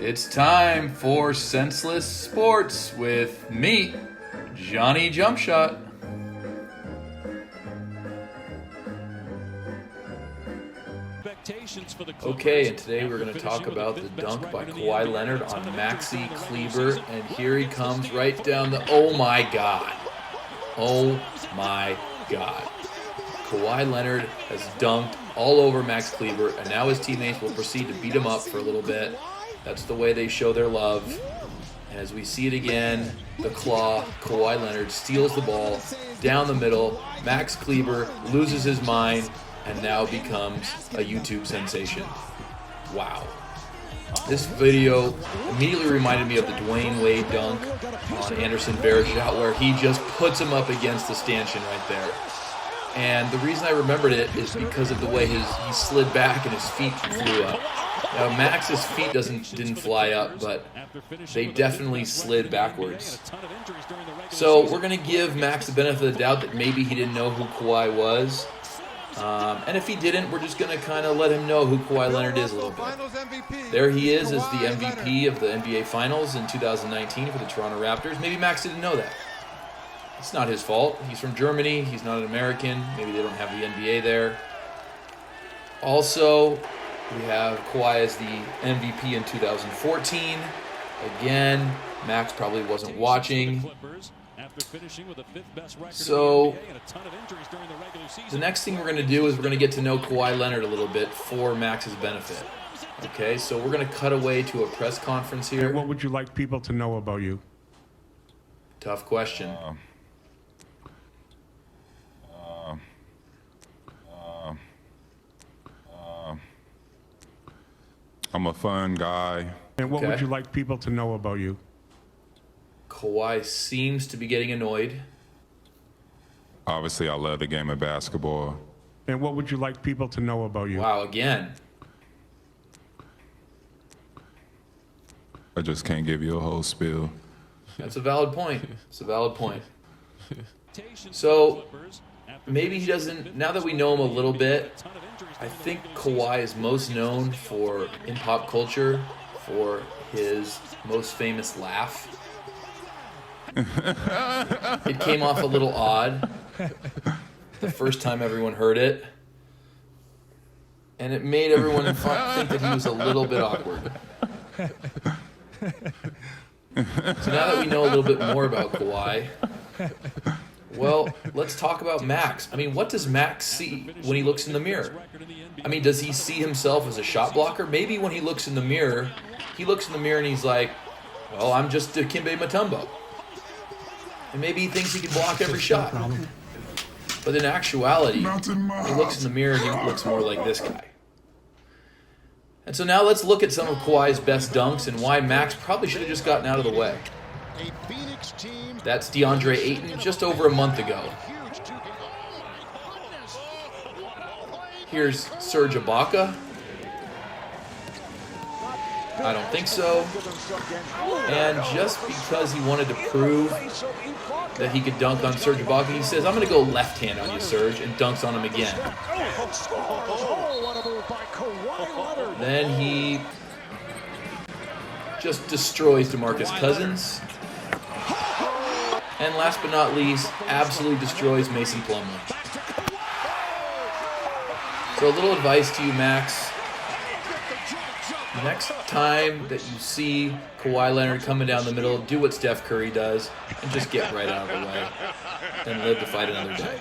It's time for Senseless Sports with me, Johnny Jumpshot. Okay, and today we're going to talk about the dunk by Kawhi Leonard on Max Kleber, and here he comes right down the... Oh my God. Oh my God. Kawhi Leonard has dunked all over Max Kleber, and now his teammates will proceed to beat him up for a little bit. That's the way they show their love. And as we see it again, the claw, Kawhi Leonard steals the ball down the middle. Max Kleber loses his mind and now becomes a YouTube sensation. Wow. This video immediately reminded me of the Dwayne Wade dunk on Anderson Varejao, where he just puts him up against the stanchion right there. And the reason I remembered it is because of the way he slid back and his feet flew up. Now Max's feet didn't fly up, but they definitely slid backwards. So we're going to give Max the benefit of the doubt that maybe he didn't know who Kawhi was. And if he didn't, we're just going to kind of let him know who Kawhi Leonard is a little bit. There he is as the MVP of the NBA Finals in 2019 for the Toronto Raptors. Maybe Max didn't know that. It's not his fault. He's from Germany. He's not an American. Maybe they don't have the NBA there. Also, we have Kawhi as the MVP in 2014. Again, Max probably wasn't watching. So, the next thing we're going to do is we're going to get to know Kawhi Leonard a little bit for Max's benefit. Okay, so we're going to cut away to a press conference here. What would you like people to know about you? Tough question. I'm a fun guy. And what would you like people to know about you? Kawhi seems to be getting annoyed. Obviously, I love the game of basketball. And what would you like people to know about you? Wow, again. I just can't give you a whole spiel. That's a valid point. It's a valid point. So, maybe he doesn't... Now that we know him a little bit, I think Kawhi is most known for, in pop culture, for his most famous laugh. It came off a little odd the first time everyone heard it. And it made everyone think that he was a little bit awkward. So now that we know a little bit more about Kawhi, well, let's talk about Max. I mean, what does Max see when he looks in the mirror? I mean, does he see himself as a shot blocker? Maybe when he looks in the mirror, and he's like, well, I'm just Dikembe Mutombo. And maybe he thinks he can block every shot. But in actuality, when he looks in the mirror, he looks more like this guy. And so now let's look at some of Kawhi's best dunks and why Max probably should have just gotten out of the way. That's DeAndre Ayton just over a month ago. Here's Serge Ibaka. I don't think so. And just because he wanted to prove that he could dunk on Serge Ibaka, he says, I'm going to go left hand on you, Serge, and dunks on him again. Then he just destroys DeMarcus Cousins. And last but not least, absolutely destroys Mason Plumlee. So a little advice to you, Max. Next time that you see Kawhi Leonard coming down the middle, do what Steph Curry does and just get right out of the way and live to fight another day.